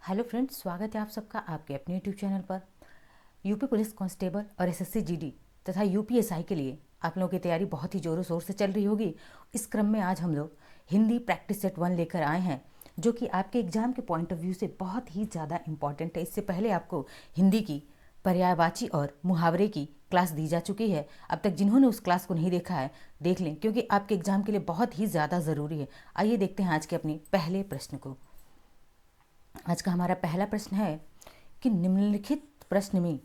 Hello friends, स्वागत है आप सबका आपके अपने यूट्यूब चैनल पर। यूपी पुलिस कांस्टेबल और एसएससी जीडी तथा यूपीएसआई के लिए आप लोगों की तैयारी बहुत ही ज़ोरों शोर से चल रही होगी। इस क्रम में आज हम लोग हिंदी प्रैक्टिस सेट 1 लेकर आए हैं, जो कि आपके एग्जाम के पॉइंट ऑफ व्यू से बहुत ही ज़्यादा इम्पॉर्टेंट है। इससे पहले आपको हिंदी की पर्यायवाची और मुहावरे की क्लास दी जा चुकी है। अब तक जिन्होंने उस क्लास को नहीं देखा है, देख लें, क्योंकि आपके एग्जाम के लिए बहुत ही ज़्यादा ज़रूरी है। आइए देखते हैं आज के अपने पहले प्रश्न को। आज का हमारा पहला प्रश्न है कि निम्नलिखित प्रश्न में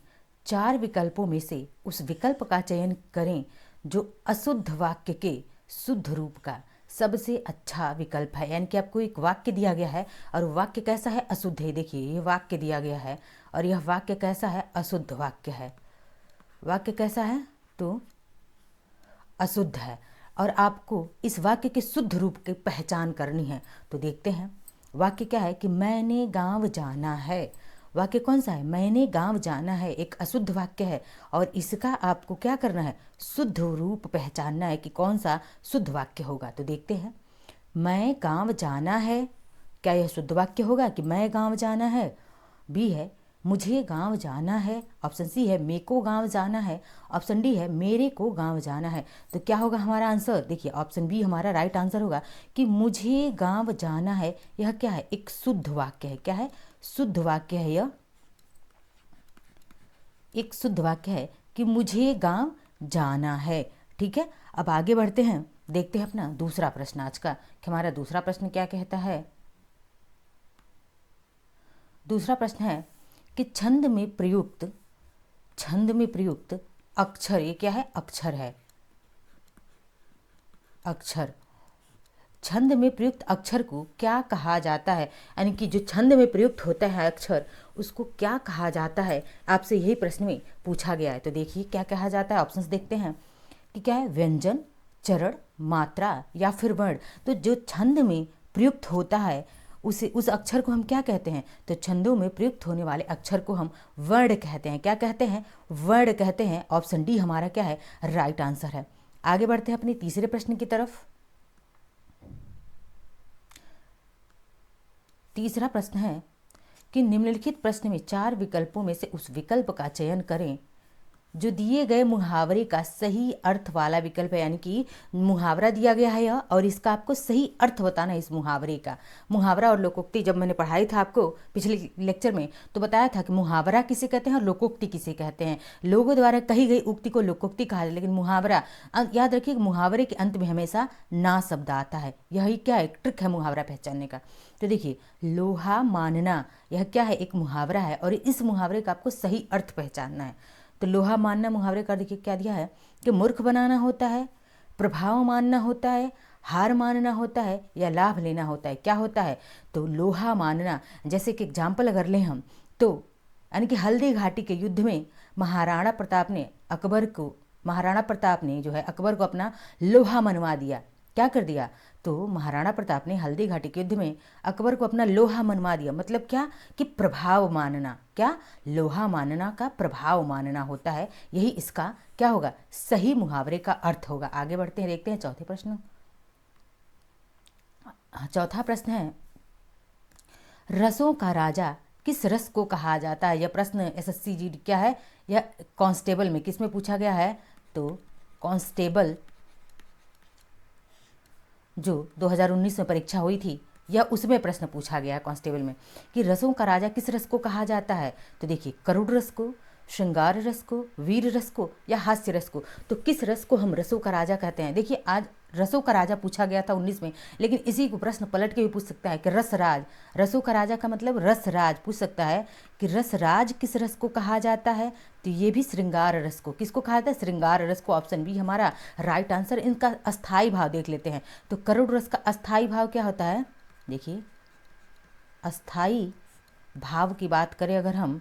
4 विकल्पों में से उस विकल्प का चयन करें जो अशुद्ध वाक्य के शुद्ध रूप का सबसे अच्छा विकल्प है। यानी कि आपको एक वाक्य दिया गया है और वाक्य कैसा है? अशुद्ध है। देखिए, ये वाक्य दिया गया है और यह वाक्य कैसा है? अशुद्ध वाक्य है। वाक्य कैसा है? तो अशुद्ध है और आपको इस वाक्य के शुद्ध रूप की पहचान करनी है। तो देखते हैं वाक्य क्या है कि मैंने गांव जाना है। वाक्य कौन सा है? मैंने गांव जाना है। एक अशुद्ध वाक्य है और इसका आपको क्या करना है? शुद्ध रूप पहचानना है कि कौन सा शुद्ध वाक्य होगा। तो देखते हैं, मैं गांव जाना है, क्या यह शुद्ध वाक्य होगा कि मैं गांव जाना है? बी है मुझे गांव जाना है। ऑप्शन सी है मेरे को गांव जाना है। ऑप्शन डी है मेरे को गांव जाना है। तो क्या होगा हमारा आंसर? देखिए, ऑप्शन बी हमारा राइट आंसर होगा कि मुझे गांव जाना है। यह क्या है? एक शुद्ध वाक्य है। क्या है? शुद्ध वाक्य है। यह एक शुद्ध वाक्य है कि मुझे गांव जाना है। ठीक है, अब आगे बढ़ते हैं, देखते हैं अपना दूसरा प्रश्न आज का कि हमारा दूसरा प्रश्न क्या कहता है। दूसरा प्रश्न है कि छंद में प्रयुक्त अक्षर, ये क्या है? अक्षर है। अक्षर, छंद में प्रयुक्त अक्षर को क्या कहा जाता है? यानी कि जो छंद में प्रयुक्त होता है अक्षर, उसको क्या कहा जाता है? आपसे यही प्रश्न में पूछा गया है। तो देखिए क्या कहा जाता है। ऑप्शंस देखते हैं कि क्या है? व्यंजन, चरण, मात्रा या फिर वर्ण। तो जो छंद में प्रयुक्त होता है उस अक्षर को हम क्या कहते हैं? तो छंदों में प्रयुक्त होने वाले अक्षर को हम वर्ण कहते हैं। क्या कहते हैं? वर्ण कहते हैं। ऑप्शन डी हमारा क्या है? राइट आंसर है। आगे बढ़ते हैं अपने तीसरे प्रश्न की तरफ। तीसरा प्रश्न है कि निम्नलिखित प्रश्न में 4 विकल्पों में से उस विकल्प का चयन करें जो दिए गए मुहावरे का सही अर्थ वाला विकल्प है। यानी कि मुहावरा दिया गया है यह, और इसका आपको सही अर्थ बताना है इस मुहावरे का। मुहावरा और लोकोक्ति जब मैंने पढ़ाई था आपको पिछले लेक्चर में, तो बताया था कि मुहावरा किसे कहते हैं और लोकोक्ति किसे कहते हैं। लोगों द्वारा कही गई उक्ति को लोकोक्ति कहा जाए, लेकिन मुहावरा, याद रखिए, मुहावरे के अंत में हमेशा ना शब्द आता है। यही क्या एक ट्रिक है मुहावरा पहचानने का। तो देखिए, लोहा मानना, यह क्या है? एक मुहावरा है और इस मुहावरे का आपको सही अर्थ पहचानना है। तो लोहा मानना मुहावरे का देखिए क्या दिया है कि मूर्ख बनाना होता है, प्रभाव मानना होता है, हार मानना होता है या लाभ लेना होता है। क्या होता है? तो लोहा मानना, जैसे कि एग्जाम्पल अगर लें हम, तो यानी कि हल्दी घाटी के युद्ध में महाराणा प्रताप ने जो है अकबर को अपना लोहा मनवा दिया। क्या कर दिया? तो महाराणा प्रताप ने हल्दी घाटी के युद्ध में अकबर को अपना लोहा मनवा दिया। मतलब क्या? कि प्रभाव मानना। क्या? लोहा मानना का प्रभाव मानना होता है। यही इसका क्या होगा? सही मुहावरे का अर्थ होगा। आगे बढ़ते हैं, देखते हैं चौथे प्रश्न। चौथा प्रश्न है, रसों का राजा किस रस को कहा जाता है? यह प्रश्न एसएससी जीडी क्या है? यह कांस्टेबल में किस में पूछा गया है? तो कांस्टेबल जो 2019 में परीक्षा हुई थी, यह उसमें प्रश्न पूछा गया है कांस्टेबल में कि रसों का राजा किस रस को कहा जाता है। तो देखिए, करुण रस को, श्रृंगार रस को, वीर रस को या हास्य रस को। तो किस रस को हम रसों का राजा कहते हैं? देखिए, आज रसों का राजा पूछा गया था 19 में, लेकिन इसी को प्रश्न पलट के भी पूछ सकता है कि रसराज, रसों का राजा का मतलब रसराज पूछ सकता है कि रसराज किस रस को कहा जाता है? तो ये भी श्रृंगार रस को। किसको कहा जाता है? श्रृंगार रस को। ऑप्शन बी हमारा राइट आंसर। इनका अस्थाई भाव देख लेते हैं। तो करुण रस का अस्थाई भाव क्या होता है? देखिए, अस्थाई भाव की बात करें अगर हम,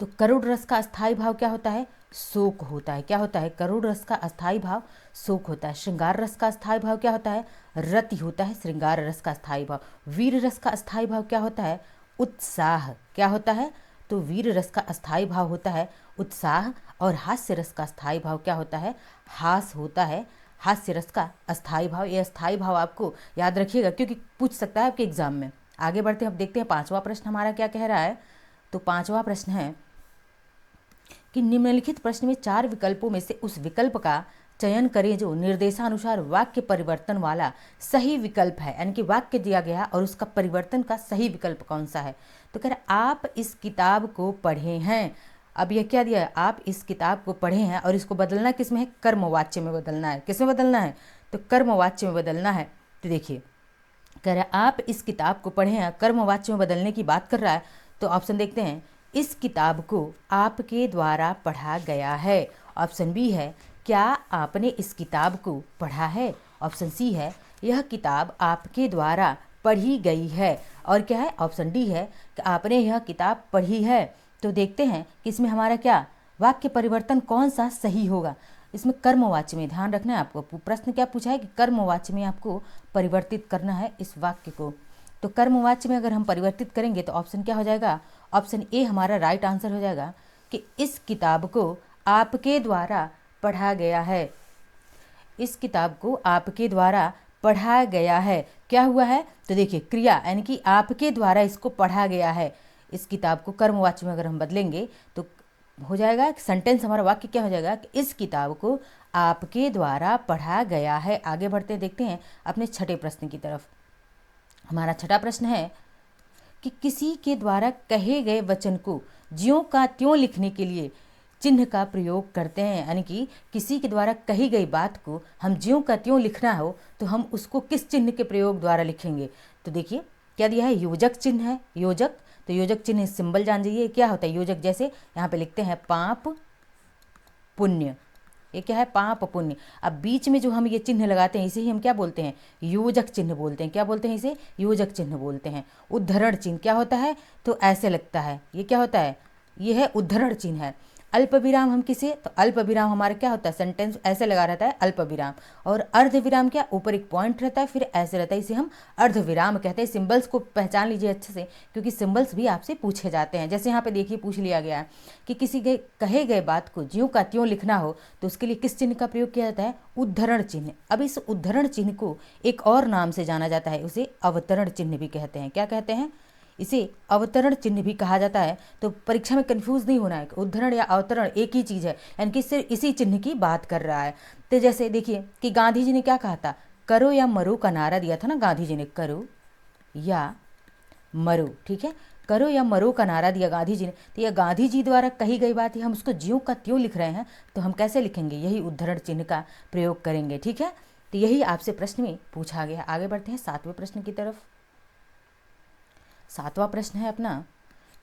तो करुण रस का अस्थाई भाव क्या होता है? शोक होता है। क्या होता है? करुण रस का अस्थाई भाव शोक होता है। श्रृंगार रस का अस्थाई भाव क्या होता है? रति होता है। श्रृंगार रस का अस्थाई भाव। वीर रस का अस्थाई भाव क्या होता है? उत्साह। क्या होता है? तो वीर रस का अस्थाई भाव होता है उत्साह। और हास्य रस का अस्थाई भाव क्या होता है? हास होता है। हास्य रस का अस्थाई भाव, ये अस्थाई भाव आपको याद रखिएगा क्योंकि पूछ सकता है आपके एग्जाम में। आगे बढ़ते हैं, अब देखते हैं पांचवा प्रश्न हमारा क्या कह रहा है। तो पांचवा प्रश्न है कि निम्नलिखित प्रश्न में 4 विकल्पों में से उस विकल्प का चयन करें जो निर्देशानुसार वाक्य परिवर्तन वाला सही विकल्प है। यानी कि वाक्य दिया गया और उसका परिवर्तन का सही विकल्प कौन सा है। तो कह रहा आप इस किताब को पढ़े हैं। अब यह क्या दिया है, आप इस किताब को पढ़े हैं और इसको बदलना किस में है, कर्मवाच्य में बदलना है। किस में बदलना है, तो कर्मवाच्य में बदलना है। तो देखिए कह रहा है आप इस किताब को पढ़े हैं, कर्मवाच्य में बदलने की बात कर रहा है। तो ऑप्शन देखते हैं, इस किताब को आपके द्वारा पढ़ा गया है। ऑप्शन बी है, क्या आपने इस किताब को पढ़ा है। ऑप्शन सी है, यह किताब आपके द्वारा पढ़ी गई है। और क्या है, ऑप्शन डी है कि आपने यह किताब पढ़ी है। तो देखते हैं कि इसमें हमारा क्या वाक्य परिवर्तन कौन सा सही होगा। इसमें कर्मवाच्य में ध्यान रखना है आपको। प्रश्न क्या पूछा है कि कर्मवाच्य में आपको परिवर्तित करना है इस वाक्य को। तो कर्मवाच्य में अगर हम परिवर्तित करेंगे तो ऑप्शन क्या हो जाएगा, ऑप्शन ए हमारा राइट आंसर हो जाएगा कि इस किताब को आपके द्वारा पढ़ा गया है। इस किताब को आपके द्वारा पढ़ा गया है। क्या हुआ है, तो देखिए क्रिया यानी कि आपके द्वारा इसको पढ़ा गया है। इस किताब को कर्मवाच्य में अगर हम बदलेंगे तो हो जाएगा सेंटेंस, हमारा वाक्य क्या हो जाएगा कि इस किताब को आपके द्वारा पढ़ा गया है। आगे बढ़ते देखते हैं अपने छठे प्रश्न की तरफ। हमारा छठा प्रश्न है कि किसी के द्वारा कहे गए वचन को ज्यों का त्यों लिखने के लिए चिन्ह का प्रयोग करते हैं। यानी कि किसी के द्वारा कही गई बात को हम ज्यों का त्यों लिखना हो तो हम उसको किस चिन्ह के प्रयोग द्वारा लिखेंगे। तो देखिए क्या दिया है, योजक चिन्ह है। योजक, तो योजक चिन्ह सिंबल जान जाइए क्या होता है योजक। जैसे यहाँ पे लिखते हैं पाप पुण्य, ये क्या है पाप पुण्य। अब बीच में जो हम ये चिन्ह लगाते हैं इसे ही हम क्या बोलते हैं, योजक चिन्ह बोलते हैं। क्या बोलते हैं इसे, योजक चिन्ह बोलते हैं। उद्धरण चिन्ह क्या होता है, तो ऐसे लगता है, ये क्या होता है, ये है उद्धरण चिन्ह है। अल्प विराम हम किसे, तो अल्प विराम हमारा क्या होता है, सेंटेंस ऐसे लगा रहता है अल्प विराम। और अर्ध विराम क्या, ऊपर एक पॉइंट रहता है फिर ऐसे रहता है, इसे हम अर्ध विराम कहते हैं। सिंबल्स को पहचान लीजिए अच्छे से क्योंकि सिंबल्स भी आपसे पूछे जाते हैं। जैसे यहाँ पे देखिए पूछ लिया गया है कि किसी के कहे गए बात को ज्यों का त्यों लिखना हो तो उसके लिए किस चिन्ह का प्रयोग किया जाता है, उद्धरण चिन्ह। अब इस उद्धरण चिन्ह को एक और नाम से जाना जाता है, उसे अवतरण चिन्ह भी कहते हैं। क्या कहते हैं, इसे अवतरण चिन्ह भी कहा जाता है। तो परीक्षा में कंफ्यूज नहीं होना है, उद्धरण या अवतरण एक ही चीज़ है, यानी कि सिर्फ इसी चिन्ह की बात कर रहा है। तो जैसे देखिए कि गांधी जी ने क्या कहा था, करो या मरो का नारा दिया था ना गांधी जी ने, करो या मरो, ठीक है, करो या मरो का नारा दिया गांधी जी ने। तो यह गांधी जी द्वारा कही गई बात है, हम उसको ज्यों का त्यों लिख रहे हैं तो हम कैसे लिखेंगे, यही उद्धरण चिन्ह का प्रयोग करेंगे। ठीक है, तो यही आपसे प्रश्न में पूछा गया। आगे बढ़ते हैं सातवें प्रश्न की तरफ। सातवां प्रश्न है अपना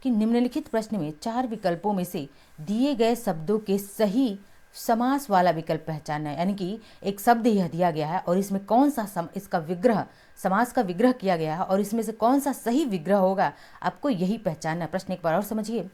कि निम्नलिखित प्रश्न में 4 विकल्पों में से दिए गए शब्दों के सही समास वाला विकल्प पहचानना है। यानी कि एक शब्द यह दिया गया है और इसमें कौन सा इसका विग्रह, समास का विग्रह किया गया है और इसमें से कौन सा सही विग्रह होगा, आपको यही पहचानना है। प्रश्न एक बार और समझिए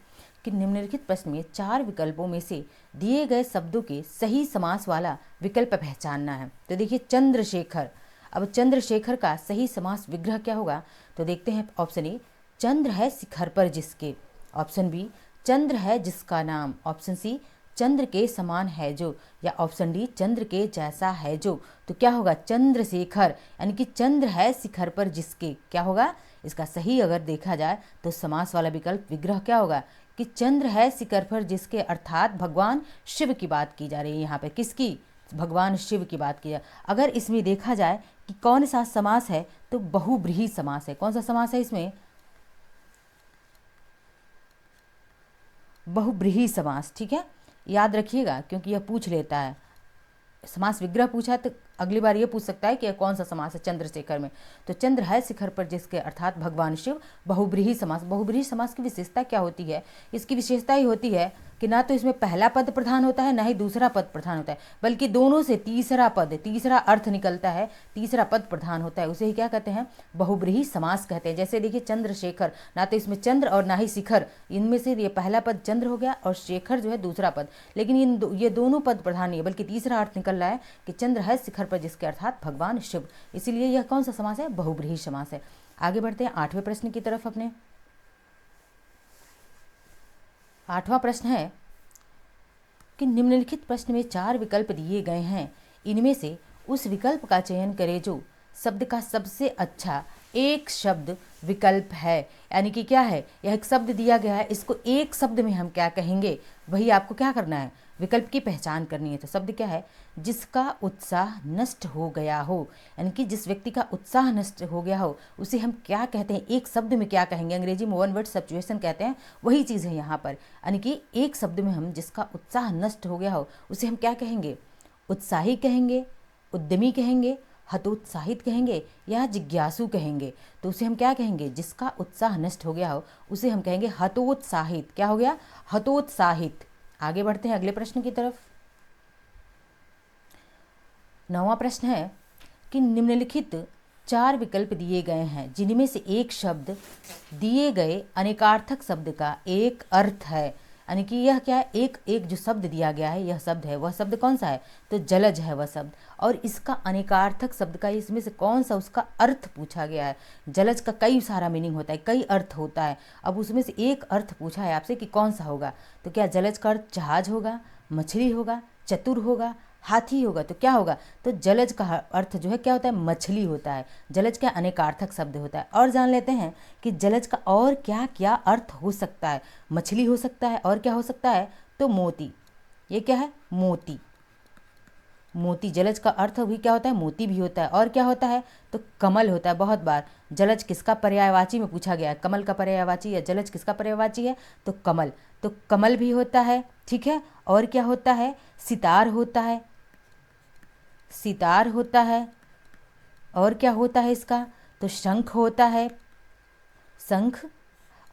कि निम्नलिखित प्रश्न में 4 विकल्पों में से दिए गए शब्दों के सही समास वाला विकल्प पहचानना है। तो देखिए चंद्रशेखर, अब चंद्रशेखर का सही समास विग्रह क्या होगा, तो देखते हैं। ऑप्शन ए, चंद्र है शिखर पर जिसके। ऑप्शन बी, चंद्र है जिसका नाम। ऑप्शन सी, चंद्र के समान है जो। या ऑप्शन डी, चंद्र के जैसा है जो। तो क्या होगा, चंद्रशेखर, यानी कि चंद्र है शिखर पर जिसके। क्या होगा, इसका सही अगर देखा जाए तो समास वाला विकल्प विग्रह क्या होगा कि चंद्र है शिखर पर जिसके, अर्थात भगवान शिव की बात की जा रही है यहाँ पे। किसकी, भगवान शिव की बात की जाए। अगर इसमें देखा जाए कि कौन सा समास है तो बहुब्रीहि समास है। कौन सा समास है इसमें, बहुब्रीहि समास। ठीक है, याद रखिएगा क्योंकि यह पूछ लेता है। समास विग्रह पूछा तो अगली बार ये पूछ सकता है कि कौन सा समास है चंद्रशेखर में। तो चंद्र है शिखर पर जिसके, अर्थात भगवान शिव, बहुब्रीहि समास। बहुब्रीहि समास की विशेषता क्या होती है, इसकी विशेषता ही होती है कि ना तो इसमें पहला पद प्रधान होता है ना ही दूसरा पद प्रधान होता है, बल्कि दोनों से तीसरा पद, तीसरा अर्थ निकलता है, तीसरा पद प्रधान होता है। उसे ही क्या कहते हैं, बहुब्रीहि समास कहते हैं। जैसे देखिए चंद्रशेखर, ना तो इसमें चंद्र और ना ही शिखर, इनमें से ये पहला पद चंद्र हो गया और शेखर जो है दूसरा पद, लेकिन ये दोनों पद प्रधान नहीं है बल्कि तीसरा अर्थ निकल रहा है कि चंद्र है शिखर पर जिसके, अर्थात भगवान शिव। इसीलिए यह कौन सा समास है, बहुब्रीहि समास है। आगे बढ़ते हैं 8वें प्रश्न की तरफ अपने। 8वां प्रश्न है कि निम्नलिखित प्रश्न में 4 विकल्प दिए गए हैं, इनमें से उस विकल्प का चयन करें जो शब्द का सबसे अच्छा एक शब्द विकल्प है, यानी कि क्या है, यह एक शब्द दिया गया है, इसको एक शब्द में हम क्या कहेंगे, वही आपको क्या करना है, विकल्प की पहचान करनी है। तो शब्द क्या है, जिसका उत्साह नष्ट हो गया हो, यानी कि जिस व्यक्ति का उत्साह नष्ट हो गया हो उसे हम क्या कहते हैं, एक शब्द में क्या कहेंगे, अंग्रेजी में वन वर्ड सब्जुएशन कहते हैं, वही चीज़ है यहाँ पर। यानी कि एक शब्द में हम जिसका उत्साह नष्ट हो गया हो उसे हम क्या कहेंगे, उत्साही कहेंगे, उद्यमी कहेंगे, हतोत्साहित कहेंगे या जिज्ञासु कहेंगे। तो उसे हम क्या कहेंगे, जिसका उत्साह नष्ट हो गया हो उसे हम कहेंगे हतोत्साहित। क्या हो गया, हतोत्साहित। आगे बढ़ते हैं अगले प्रश्न की तरफ। 9वां प्रश्न है कि निम्नलिखित 4 विकल्प दिए गए हैं जिनमें से एक शब्द दिए गए अनेकार्थक शब्द का एक अर्थ है, यानी कि यह क्या है, एक जो शब्द दिया गया है, यह शब्द है, वह शब्द कौन सा है, तो जलज है वह शब्द, और इसका अनेकार्थक शब्द का इसमें से कौन सा उसका अर्थ पूछा गया है। जलज का कई सारा मीनिंग होता है, कई अर्थ होता है, अब उसमें से एक अर्थ पूछा है आपसे कि कौन सा होगा। तो क्या जलज का अर्थ जहाज होगा, मछली होगा, चतुर होगा, हाथी होगा, तो क्या होगा, तो जलज का अर्थ जो है क्या होता है, मछली होता है। जलज का अनेकार्थक शब्द होता है। और जान लेते हैं कि जलज का और क्या क्या अर्थ हो सकता है। मछली हो सकता है, और क्या हो सकता है, तो मोती। ये क्या है, मोती। मोती जलज का अर्थ भी क्या होता है, मोती भी होता है। और क्या होता है, तो कमल होता है। बहुत बार जलज किसका पर्यायवाची में पूछा गया है, कमल का पर्यायवाची या जलज किसका पर्यायवाची है, तो कमल। तो कमल भी होता है, ठीक है। और क्या होता है, सितार होता है, सितार होता है। और क्या होता है इसका, तो शंख होता है, शंख।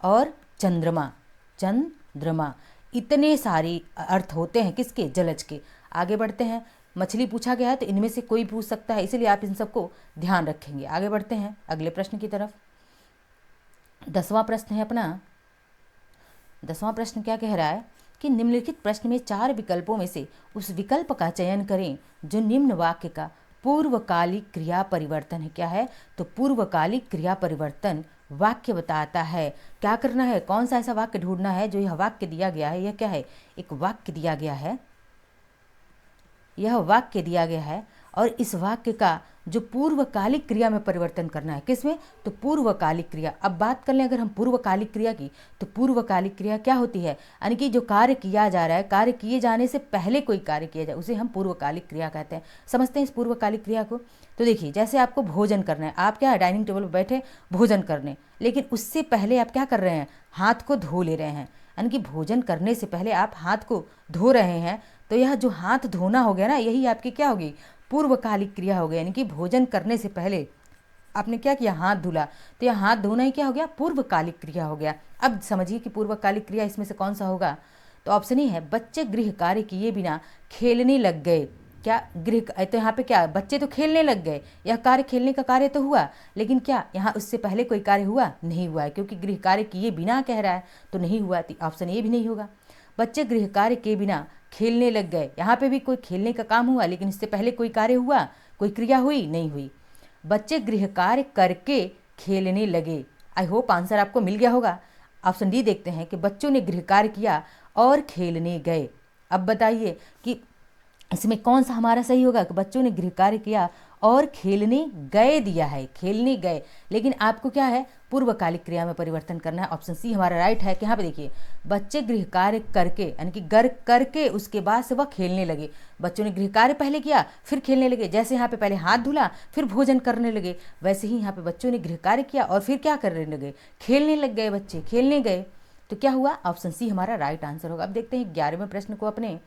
और चंद्रमा, चंद्रमा। इतने सारे अर्थ होते हैं किसके, जलज के। आगे बढ़ते हैं, मछली पूछा गया है तो इनमें से कोई पूछ सकता है, इसलिए आप इन सबको ध्यान रखेंगे। आगे बढ़ते हैं अगले प्रश्न की तरफ। 10वां प्रश्न है अपना। 10वां प्रश्न क्या कह रहा है कि निम्नलिखित प्रश्न में 4 विकल्पों में से उस विकल्प का चयन करें जो निम्न वाक्य का पूर्वकालिक क्रिया परिवर्तन है। क्या है, तो पूर्वकालिक क्रिया परिवर्तन वाक्य बताता है। क्या करना है, कौन सा ऐसा वाक्य ढूंढना है जो यह वाक्य दिया गया है। यह क्या है, एक वाक्य दिया गया है, यह वाक्य दिया गया है, और इस वाक्य का जो पूर्वकालिक क्रिया में परिवर्तन करना है। किसमें, तो पूर्वकालिक क्रिया। अब बात कर लें अगर हम पूर्वकालिक क्रिया की, तो पूर्वकालिक क्रिया क्या होती है, यानी कि जो कार्य किया जा रहा है, कार्य किए जाने से पहले कोई कार्य किया जाए उसे हम पूर्वकालिक क्रिया कहते हैं। समझते हैं इस पूर्वकालिक क्रिया को। तो देखिए, जैसे आपको भोजन करना है, आप क्या डाइनिंग टेबल पर बैठे भोजन करने, लेकिन उससे पहले आप क्या कर रहे हैं, हाथ को धो ले रहे हैं, यानी कि भोजन करने से पहले आप हाथ को धो रहे हैं। तो यह जो हाथ धोना हो गया ना, यही आपकी क्या होगी, पूर्वकालिक क्रिया हो गई। यानी कि भोजन करने से पहले आपने क्या किया, हाथ धुला, तो यह हाथ धोना ही क्या हो गया, पूर्वकालिक क्रिया हो गया। अब समझिए कि पूर्वकालिक क्रिया इसमें से कौन सा होगा। तो ऑप्शन ही है, बच्चे गृह कार्य किए बिना खेलने लग गए। क्या गृह, तो यहाँ पे क्या, बच्चे तो खेलने लग गए, यह कार्य खेलने का कार्य तो हुआ, लेकिन क्या यहाँ उससे पहले कोई कार्य हुआ, नहीं हुआ है, क्योंकि गृह कार्य किए बिना कह रहा है तो नहीं हुआ। तो ऑप्शन ए भी नहीं होगा। बच्चे गृह कार्य के बिना खेलने लग गए, यहाँ पे भी कोई खेलने का काम हुआ, लेकिन इससे पहले कोई कार्य हुआ, कोई क्रिया हुई, नहीं हुई। बच्चे गृह कार्य करके खेलने लगे। आई होप आंसर आपको मिल गया होगा। ऑप्शन डी देखते हैं कि बच्चों ने गृह कार्य किया और खेलने गए। अब बताइए कि इसमें कौन सा हमारा सही होगा, कि बच्चों ने गृह कार्य किया और खेलने गए दिया है, खेलने गए, लेकिन आपको क्या है, पूर्वकालिक क्रिया में परिवर्तन करना है। ऑप्शन सी हमारा राइट है। कि यहाँ पे देखिए, बच्चे गृह कार्य करके, यानी कि गर करके उसके बाद से वह खेलने लगे। बच्चों ने गृह कार्य पहले किया फिर खेलने लगे। जैसे यहाँ पे पहले हाथ धुला फिर भोजन करने लगे, वैसे ही यहाँ पे बच्चों ने गृह कार्य किया और फिर क्या करने लगे, खेलने लग गए, बच्चे खेलने गए। तो क्या हुआ, ऑप्शन सी हमारा राइट आंसर होगा। अब देखते हैं 11वें प्रश्न को अपने।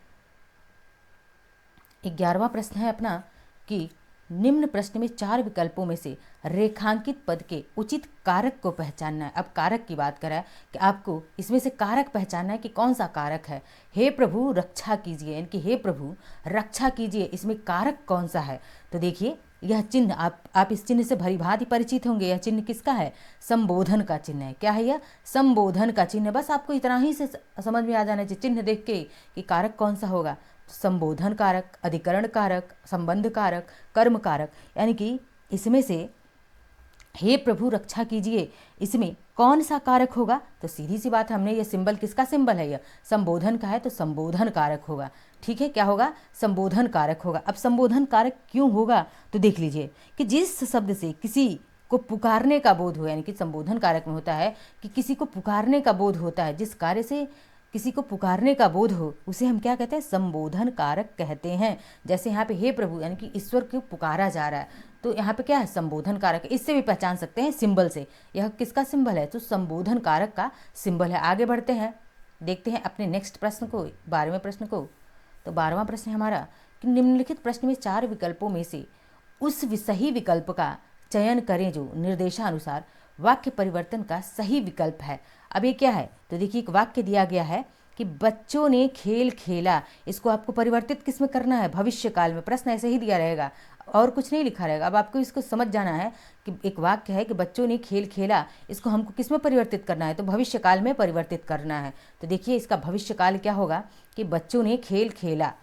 11वां प्रश्न है अपना कि निम्न प्रश्न में 4 विकल्पों में से रेखांकित पद के उचित कारक को पहचानना है। अब कारक की बात करें कि आपको इसमें से कारक पहचानना है कि कौन सा कारक है। हे प्रभु रक्षा कीजिए, यानी कि हे प्रभु रक्षा कीजिए, इसमें कारक कौन सा है। तो देखिए, यह चिन्ह आप इस चिन्ह से भली भांति परिचित होंगे। यह चिन्ह किसका है, संबोधन का चिन्ह है। क्या है यह, संबोधन का चिन्ह। बस आपको इतना ही से समझ में आ जाना चाहिए चिन्ह देख के कि कारक कौन सा होगा। संबोधन कारक, अधिकरण कारक, संबंध कारक, कर्म कारक, यानी कि इसमें से हे प्रभु रक्षा कीजिए, इसमें कौन सा कारक होगा। तो सीधी सी बात है, हमने ये सिंबल किसका सिंबल है, यह संबोधन का है, तो संबोधन कारक होगा। ठीक है, क्या होगा, संबोधन कारक होगा। अब संबोधन कारक क्यों होगा, तो देख लीजिए कि जिस शब्द से किसी को पुकारने का बोध हो, यानी कि संबोधन कारक में होता है कि किसी को पुकारने का बोध होता है, जिस कार्य से किसी को पुकारने का बोध हो उसे हम क्या कहते हैं, संबोधन कारक कहते हैं। जैसे यहाँ पे हे प्रभु यानी कि ईश्वर को पुकारा जा रहा है, तो यहाँ पे क्या है, संबोधन कारक। इससे भी पहचान सकते हैं सिंबल से, यह किसका सिंबल है, तो संबोधन कारक का सिंबल है। आगे बढ़ते हैं, देखते हैं अपने नेक्स्ट प्रश्न को, 12वें प्रश्न को। तो 12वां प्रश्न है हमारा कि निम्नलिखित प्रश्न में 4 विकल्पों में से उस सही विकल्प का चयन करें जो निर्देशानुसार वाक्य परिवर्तन का सही विकल्प है। अब ये क्या है, तो देखिए एक वाक्य दिया गया है कि बच्चों ने खेल खेला, इसको आपको परिवर्तित किस में करना है, भविष्य काल में। प्रश्न ऐसे ही दिया रहेगा और कुछ नहीं लिखा रहेगा। अब आपको इसको समझ जाना है कि एक वाक्य है कि बच्चों ने खेल खेला, इसको हमको किस में परिवर्तित करना है, तो भविष्य काल में परिवर्तित करना है। तो देखिए इसका भविष्य काल क्या होगा कि बच्चों ने खेल खेला,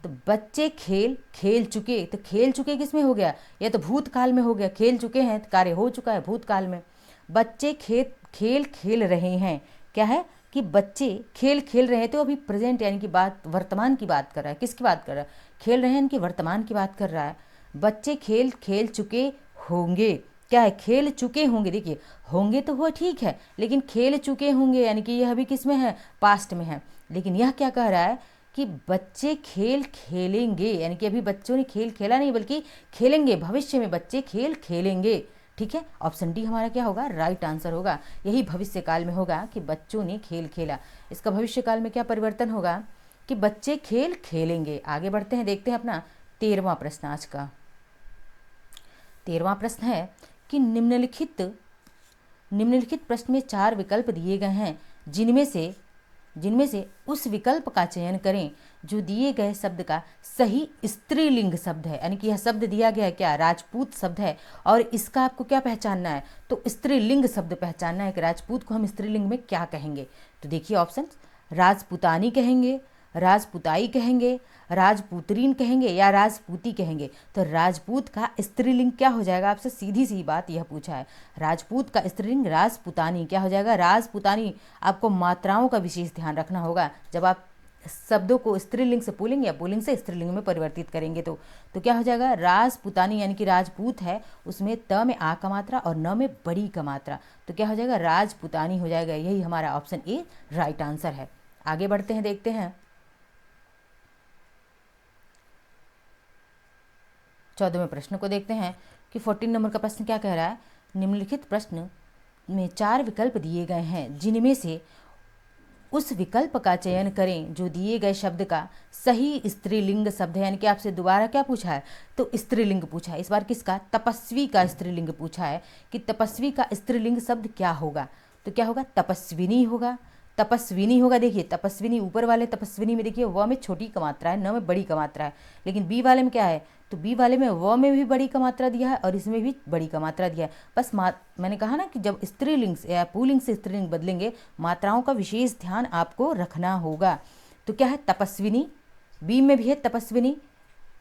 तो बच्चे खेल खेल चुके, तो खेल चुके किस में हो गया, या तो भूतकाल में हो गया, खेल चुके हैं, कार्य हो चुका है भूतकाल में। बच्चे खेल खेल रहे हैं, क्या है कि बच्चे खेल खेल रहे हैं, तो अभी प्रेजेंट यानी कि बात वर्तमान की बात कर रहा है। किसकी बात कर रहा है, खेल रहे हैं इनकी वर्तमान की बात कर रहा है। बच्चे खेल खेल चुके होंगे, क्या है, खेल चुके होंगे। देखिए होंगे तो वो ठीक है, लेकिन खेल चुके होंगे यानी कि यह अभी किस में है, पास्ट में है। लेकिन यह क्या कह रहा है कि बच्चे खेल खेलेंगे, यानी कि अभी बच्चों ने खेल खेला नहीं बल्कि खेलेंगे, भविष्य में बच्चे खेल खेलेंगे। ठीक है, ऑप्शन डी हमारा क्या होगा, राइट आंसर होगा। यही भविष्य काल में होगा कि बच्चों ने खेल खेला। इसका भविष्य काल में क्या परिवर्तन होगा कि बच्चे खेल खेलेंगे। आगे बढ़ते हैं, देखते हैं अपना 13वां प्रश्न आज का। 13वां प्रश्न है कि निम्नलिखित प्रश्न में 4 विकल्प दिए गए हैं, जिनमें से उस विकल्प का चयन करें जो दिए गए शब्द का सही स्त्रीलिंग शब्द है। यानी कि यह शब्द दिया गया है क्या, राजपूत शब्द है, और इसका आपको क्या पहचानना है, तो स्त्रीलिंग शब्द पहचानना है कि राजपूत को हम स्त्रीलिंग में क्या कहेंगे। तो देखिए ऑप्शन, राजपुतानी कहेंगे, राजपुताई कहेंगे, राजपुत्रीन कहेंगे या राजपूती कहेंगे। तो राजपूत का स्त्रीलिंग क्या हो जाएगा, आपसे सीधी सी बात यह पूछा है। राजपूत का स्त्रीलिंग राजपुतानी क्या हो जाएगा, राजपुतानी। आपको मात्राओं का विशेष ध्यान रखना होगा जब आप शब्दों को स्त्रीलिंग से पुल्लिंग या पुल्लिंग से स्त्रीलिंग में परिवर्तित करेंगे। तो क्या हो जाएगा, राजपुतानी यानी कि राजपूत है, उसमें त में आ का मात्रा और न में बड़ी का मात्रा, तो क्या हो जाएगा, राजपुतानी हो जाएगा। यही हमारा ऑप्शन ए राइट आंसर है। आगे बढ़ते हैं, देखते हैं 14वें प्रश्न को देखते हैं कि 14 नंबर का प्रश्न क्या कह रहा है। निम्नलिखित प्रश्न में 4 विकल्प दिए गए हैं, जिनमें से उस विकल्प का चयन करें जो दिए गए शब्द का सही स्त्रीलिंग शब्द है। यानी कि आपसे दोबारा क्या पूछा है, तो स्त्रीलिंग पूछा है। इस बार किसका, तपस्वी का स्त्रीलिंग पूछा है कि तपस्वी का स्त्रीलिंग शब्द क्या होगा। तो क्या होगा, तपस्विनी होगा, तपस्विनी होगा। देखिए तपस्विनी, ऊपर वाले तपस्विनी में देखिए व में छोटी का मात्रा है, न में बड़ी का मात्रा है। लेकिन बी वाले में क्या है, तो बी वाले में व में भी बड़ी का मात्रा दिया है और इसमें भी बड़ी का मात्रा दिया है। बस मैंने कहा ना कि जब स्त्रीलिंग या पुल्लिंग से स्त्रीलिंग बदलेंगे, मात्राओं का विशेष ध्यान आपको रखना होगा। तो क्या है, तपस्विनी, बी में भी है तपस्विनी,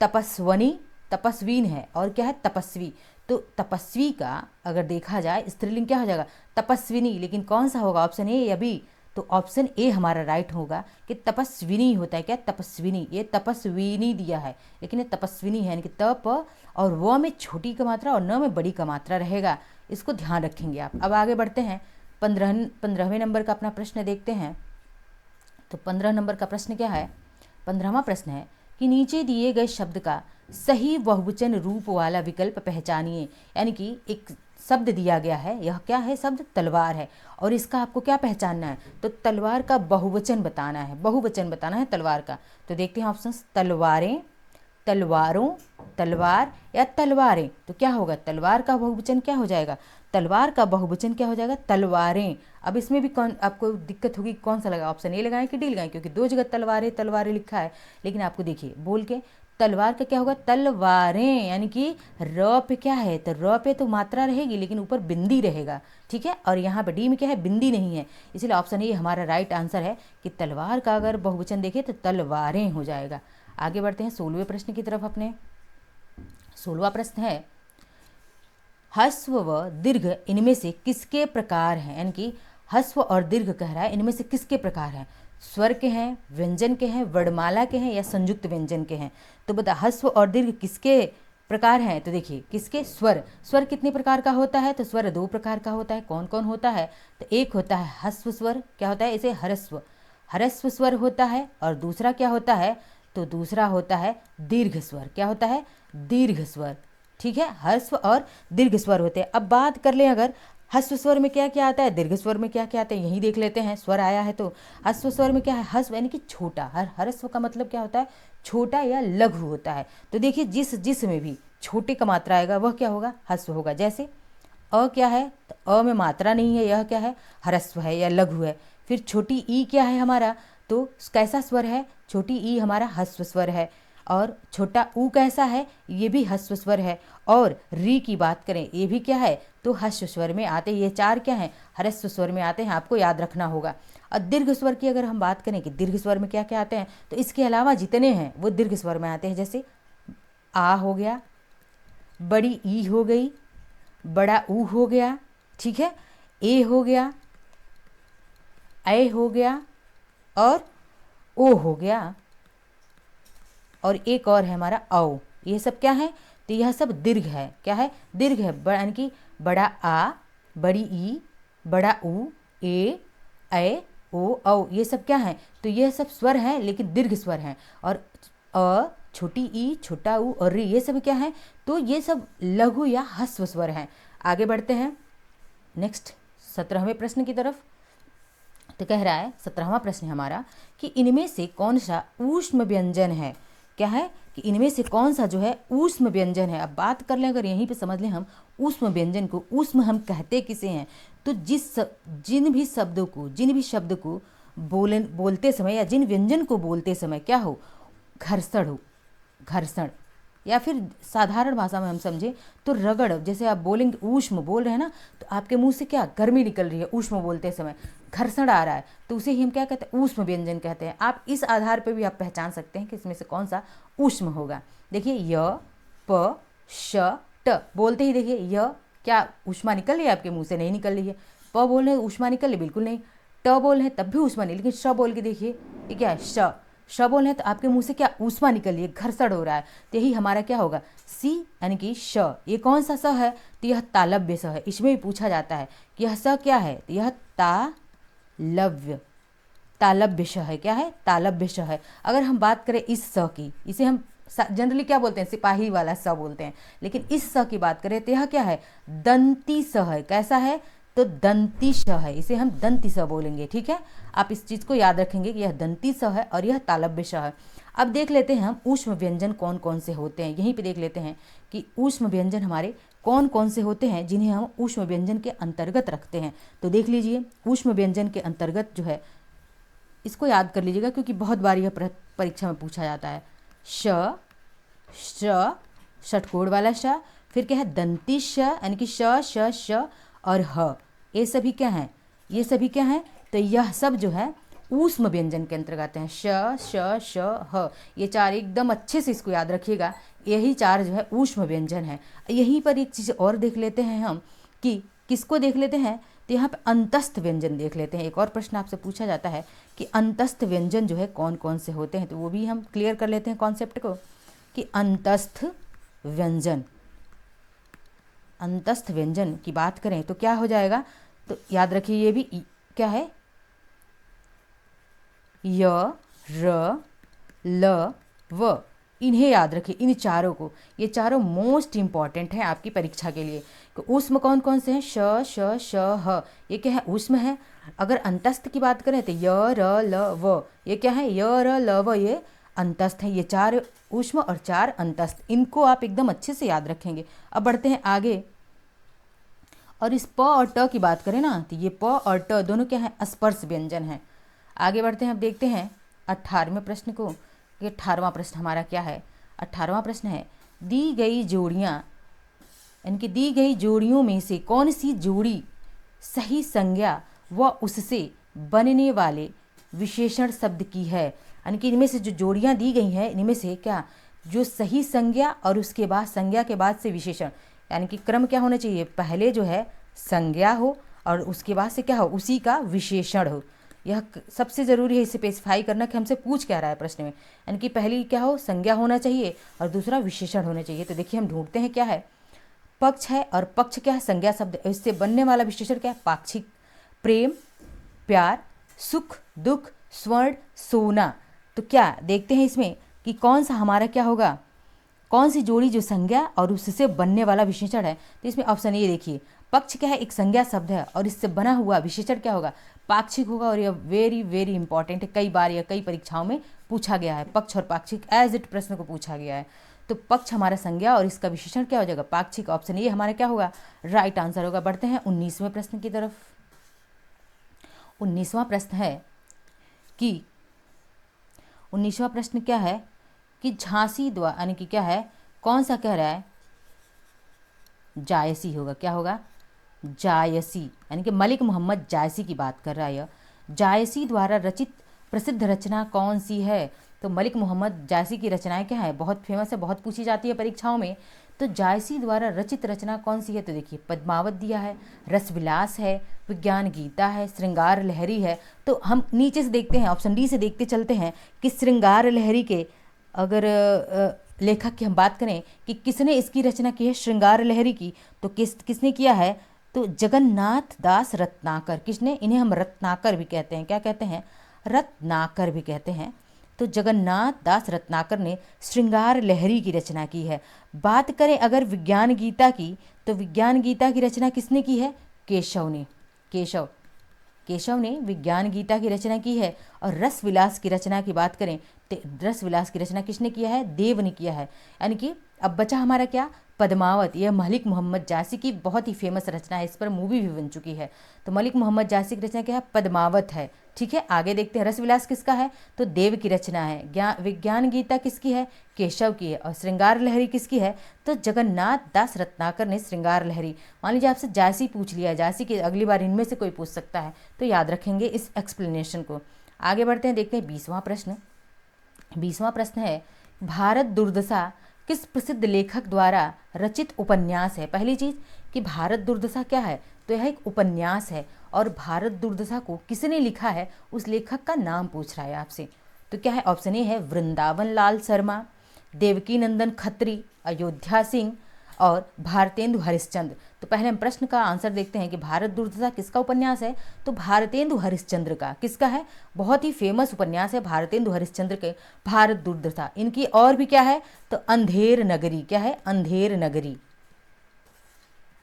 तपस्वनी, तपस्वीन है, और क्या है, तपस्वी। तो तपस्वी का अगर देखा जाए स्त्रीलिंग क्या हो जाएगा, तपस्विनी। लेकिन कौन सा होगा, ऑप्शन ए या बी, तो ऑप्शन ए हमारा राइट होगा कि तपस्विनी होता है। क्या, तपस्विनी, ये तपस्विनी दिया है लेकिन ये तपस्विनी है, यानी कि तप और व में छोटी का मात्रा और न में बड़ी का मात्रा रहेगा। इसको ध्यान रखेंगे आप। अब आगे बढ़ते हैं, 15वें नंबर का अपना प्रश्न देखते हैं। तो 15 नंबर का प्रश्न क्या है, 15वां प्रश्न है कि नीचे दिए गए शब्द का सही बहुवचन रूप वाला विकल्प पहचानिए। यानी कि एक शब्द दिया गया है, यह क्या है, शब्द तलवार है, और इसका आपको क्या पहचानना है, तो तलवार का बहुवचन बताना है, बहुवचन बताना है तलवार का। तो देखते हैं ऑप्शन, तलवारें, तलवारों, तलवार या तलवारें। तो क्या होगा, तलवार का बहुवचन क्या हो जाएगा, तलवार का बहुवचन क्या हो जाएगा, तलवारें। अब इसमें भी कौन आपको दिक्कत होगी, कौन सा लगा, ऑप्शन ए लगाएं कि डी लगाएं, क्योंकि 2 जगह तलवारें तलवारें लिखा है। लेकिन आपको देखिए बोल के, तलवार का क्या होगा, तलवारें, यानी कि र पे क्या है, तो र पे तो मात्रा रहेगी लेकिन ऊपर बिंदी रहेगा। ठीक है, और यहाँ पे डी में क्या है, बिंदी नहीं है, इसलिए ऑप्शन ए हमारा राइट आंसर है कि तलवार का अगर बहुवचन देखें तो तलवारें हो जाएगा। आगे बढ़ते हैं 16वें प्रश्न की तरफ अपने। 16वां प्रश्न है, हस्व व दीर्घ इनमें से किसके प्रकार हैं। यानी कि हस्व और दीर्घ कह रहा है, इनमें से किसके प्रकार हैं, स्वर के हैं, व्यंजन के हैं, वर्णमाला के हैं या संयुक्त व्यंजन के हैं। तो बता, हस्व और दीर्घ किसके प्रकार हैं, तो देखिए किसके, स्वर। स्वर कितने प्रकार का होता है, तो स्वर 2 प्रकार का होता है। कौन कौन होता है, तो एक होता है ह्रस्व स्वर, क्या होता है इसे, ह्रस्व, ह्रस्व स्वर होता है। और दूसरा क्या होता है, तो दूसरा होता है दीर्घ स्वर। क्या होता है, दीर्घ स्वर। ठीक है, ह्रस्व और दीर्घ स्वर होते हैं। अब बात कर लें अगर ह्रस्व स्वर में क्या क्या आता है, दीर्घ स्वर में क्या क्या आता है, यही देख लेते हैं। स्वर आया है तो ह्रस्व स्वर में क्या है, ह्रस्व यानी कि छोटा। ह्रस्व का मतलब क्या होता है, छोटा या लघु होता है। तो देखिए जिस में भी छोटे का मात्रा आएगा वह क्या होगा, ह्रस्व होगा। जैसे अ क्या है, तो अ में मात्रा नहीं है, यह क्या है, ह्रस्व है या लघु है। फिर छोटी ई क्या है हमारा, तो कैसा स्वर है, छोटी ई हमारा ह्रस्व स्वर है। और छोटा ऊ कैसा है, ये भी ह्रस्व स्वर है। और री की बात करें, ये भी क्या है, तो ह्रस्व स्वर में आते हैं। ये 4 क्या हैं, ह्रस्व स्वर में आते हैं, आपको याद रखना होगा। और दीर्घ स्वर की अगर हम बात करें कि दीर्घ स्वर में क्या क्या आते हैं, तो इसके अलावा जितने हैं वो दीर्घ स्वर में आते हैं। जैसे आ हो गया, बड़ी ई हो गई, बड़ा ऊ हो गया, ठीक है, ए हो गया, ऐ हो गया और ओ हो गया। और एक और है हमारा औ। ये सब क्या है, तो यह सब दीर्घ है। क्या है, दीर्घ है, यानी कि बड़ा आ, बड़ी ई, बड़ा ऊ, ए, ऐ, ओ, औ, ये सब क्या है, तो ये सब स्वर हैं लेकिन दीर्घ स्वर हैं। और अ, छोटी ई, छोटा ऊ और री, ये सब क्या है, तो ये सब लघु या ह्रस्व स्वर हैं। आगे बढ़ते हैं नेक्स्ट 17वें प्रश्न की तरफ। तो कह रहा है 17वां प्रश्न हमारा कि इनमें से कौन सा ऊष्म व्यंजन है। क्या है कि इनमें से कौन सा जो है ऊष्म व्यंजन है। अब बात कर लें, अगर यहीं पे समझ लें हम ऊष्म व्यंजन को, ऊष्म हम कहते किसे हैं, तो जिन भी शब्द को बोलते समय या जिन व्यंजन को बोलते समय क्या हो, घर्षण, या फिर साधारण भाषा में हम समझे तो रगड़। जैसे आप बोलेंगे ऊष्म बोल रहे हैं ना, तो आपके मुंह से क्या गर्मी निकल रही है, ऊष्म बोलते समय घर्षण आ रहा है, तो उसे ही हम क्या कहते हैं, ऊष्म व्यंजन कहते हैं। आप इस आधार पर भी आप पहचान सकते हैं कि इसमें से कौन सा ऊष्म होगा। देखिए य, प, श, ट बोलते ही देखिए य, क्या ऊष्मा निकल रही है आपके मुंह से, नहीं निकल रही है। प बोल रहे हैं ऊष्मा निकल रही, बिल्कुल नहीं। ट बोल रहे हैं तब भी ऊष्मा नहीं, लेकिन श बोल के देखिए ये क्या है, श बोल रहे हैं तो आपके मुंह से क्या ऊष्मा निकल रही है, घर्षण हो रहा है, तो यही हमारा क्या होगा, सी यानी कि श। ये कौन सा स है, तो यह तालव्य स है। इसमें भी पूछा जाता है कि यह स क्या है, तो यह तालव्य श है। क्या है, तालव्य श है। अगर हम बात करें इस स की, इसे हम जनरली क्या बोलते हैं, सिपाही वाला स बोलते हैं, लेकिन इस स की बात करें तो यह क्या है, दंती स है। कैसा है, तो दंती श है, इसे हम दंती स बोलेंगे। ठीक है, आप इस चीज़ को याद रखेंगे कि यह दंती स है और यह तालव्य श है। अब देख लेते हैं हम ऊष्म व्यंजन कौन कौन से होते हैं। यहीं पे देख लेते हैं कि ऊष्म व्यंजन हमारे कौन कौन से होते हैं जिन्हें हम ऊष्म व्यंजन के अंतर्गत रखते हैं। तो देख लीजिए ऊष्म व्यंजन के अंतर्गत जो है, इसको याद कर लीजिएगा क्योंकि बहुत बार यह परीक्षा में पूछा जाता है। श, षटकोण वाला श, फिर क्या है दंती श यानी कि श और ह, ये सभी क्या हैं, ये सभी क्या हैं, तो यह सब जो है ऊष्म व्यंजन के अंतर्गत हैं। श, ह, ये 4 एकदम अच्छे से इसको याद रखिएगा, यही 4 जो है ऊष्म व्यंजन है। यहीं पर एक चीज़ और देख लेते हैं हम कि किसको देख लेते हैं, तो यहाँ पे अंतस्थ व्यंजन देख लेते हैं। एक और प्रश्न आपसे पूछा जाता है कि अंतस्थ व्यंजन जो है कौन कौन से होते हैं, तो वो भी हम क्लियर कर लेते हैं कॉन्सेप्ट को कि अंतस्थ व्यंजन की बात करें तो क्या हो जाएगा, तो याद रखिए ये भी क्या है, य, र, ल, व, इन्हें याद रखिए, इन चारों को। ये चारों मोस्ट इंपॉर्टेंट हैं आपकी परीक्षा के लिए। तो ऊष्म कौन कौन से हैं, श, ह, ये क्या है, ऊष्म है। अगर अंतस्थ की बात करें तो य, र, ल, व, ये क्या है, य, र, ल, व, ये अंतस्थ है। ये 4 ऊष्म और 4 अंतस्थ, इनको आप एकदम अच्छे से याद रखेंगे। अब बढ़ते हैं आगे, और इस प और ट की बात करें ना, तो ये प और ट दोनों क्या है, स्पर्श व्यंजन है। आगे बढ़ते हैं, अब देखते हैं 18वें प्रश्न को। ये 18वां प्रश्न हमारा क्या है, 18वां प्रश्न है, दी गई जोड़ियाँ, यानी कि दी गई जोड़ियों में से कौन सी जोड़ी सही संज्ञा व उससे बनने वाले विशेषण शब्द की है। यानी कि इनमें से जो जोड़ियाँ दी गई हैं, इनमें से क्या, जो सही संज्ञा और उसके बाद संज्ञा के बाद से विशेषण, यानी कि क्रम क्या होना चाहिए, पहले जो है संज्ञा हो और उसके बाद से क्या हो, उसी का विशेषण हो। यह सबसे ज़रूरी है इसे स्पेसिफाई करना कि हमसे पूछ क्या रहा है प्रश्न में। यानी कि पहली क्या हो, संज्ञा होना चाहिए और दूसरा विशेषण होना चाहिए। तो देखिए हम ढूंढते हैं क्या है, पक्ष है और पक्ष क्या है, संज्ञा शब्द, इससे बनने वाला विशेषण क्या है, पाक्षिक। प्रेम, प्यार, सुख, दुख, स्वर्ण, सोना। तो क्या देखते हैं इसमें कि कौन सा हमारा क्या होगा, कौन सी जोड़ी जो संज्ञा और उससे बनने वाला विशेषण है। तो इसमें ऑप्शन ए देखिए, पक्ष क्या है, एक संज्ञा शब्द है और इससे बना हुआ विशेषण क्या होगा, पाक्षिक होगा। और यह वेरी वेरी इंपॉर्टेंट है, कई बार या कई परीक्षाओं में पूछा गया है, पक्ष और पाक्षिक एज इट प्रश्न को पूछा गया है। तो पक्ष हमारा संज्ञा और इसका विशेषण क्या हो जाएगा, पाक्षिक। ऑप्शन ए हमारा क्या होगा, राइट आंसर होगा। बढ़ते हैं 19वें प्रश्न की तरफ। 19वां प्रश्न है कि 19वां प्रश्न क्या है कि झांसी द्वारा, यानी कि क्या है, कौन सा कह रहा है, जायसी होगा। क्या होगा, जायसी, यानी कि मलिक मोहम्मद जायसी की बात कर रहा है। यह जायसी द्वारा रचित प्रसिद्ध रचना कौन सी है। तो मलिक मोहम्मद जायसी की रचनाएं क्या है, बहुत फेमस है, बहुत पूछी जाती है परीक्षाओं में। तो जायसी द्वारा रचित रचना कौन सी है। तो देखिए पद्मावत दिया है, रसविलास है, विज्ञान गीता है, श्रृंगार लहरी है। तो हम नीचे से देखते हैं, ऑप्शन डी से देखते चलते हैं कि श्रृंगार लहरी के अगर लेखक की हम बात करें कि किसने इसकी रचना की है, श्रृंगार लहरी की, तो किसने किया है, तो जगन्नाथ दास रत्नाकर। किसने, इन्हें हम रत्नाकर भी कहते हैं, क्या कहते हैं, रत्नाकर भी कहते हैं। तो जगन्नाथ दास रत्नाकर ने श्रृंगार लहरी की रचना की है। बात करें अगर विज्ञान गीता की, तो विज्ञान गीता की रचना किसने की है, केशव ने। केशव ने विज्ञान गीता की रचना की है। और रस विलास की रचना की बात करें तो रस विलास की रचना किसने किया है, देव ने किया है। यानी कि अब बचा हमारा क्या, पद्मावत। यह मलिक मोहम्मद जायसी की बहुत ही फेमस रचना है, इस पर मूवी भी बन चुकी है। तो मलिक मोहम्मद जायसी की रचना क्या है, पद्मावत है। ठीक है, आगे देखते हैं, रसविलास किसका है, तो देव की रचना है। विज्ञान गीता किसकी है, केशव की है। और श्रृंगार लहरी किसकी है, तो जगन्नाथ दास रत्नाकर ने श्रृंगार लहरी। मान लीजिए आपसे जायसी पूछ लिया, जायसी की अगली बार इनमें से कोई पूछ सकता है, तो याद रखेंगे इस एक्सप्लेनेशन को। आगे बढ़ते हैं, देखते हैं 20वां प्रश्न। 20वां प्रश्न है, भारत दुर्दशा किस प्रसिद्ध लेखक द्वारा रचित उपन्यास है। पहली चीज कि भारत दुर्दशा क्या है, तो यह एक उपन्यास है। और भारत दुर्दशा को किसने लिखा है, उस लेखक का नाम पूछ रहा है आपसे। तो क्या है, ऑप्शन ए है वृंदावन लाल शर्मा, देवकी नंदन खत्री, अयोध्या सिंह और भारतेंदु हरिश्चंद्र। तो पहले हम प्रश्न का आंसर देखते हैं कि भारत दुर्दशा किसका उपन्यास है, तो भारतेंदु हरिश्चंद्र का। किसका है, बहुत ही फेमस उपन्यास है भारतेंदु हरिश्चंद्र के भारत दुर्दशा। इनकी और भी क्या है, तो अंधेर नगरी। क्या है, अंधेर नगरी।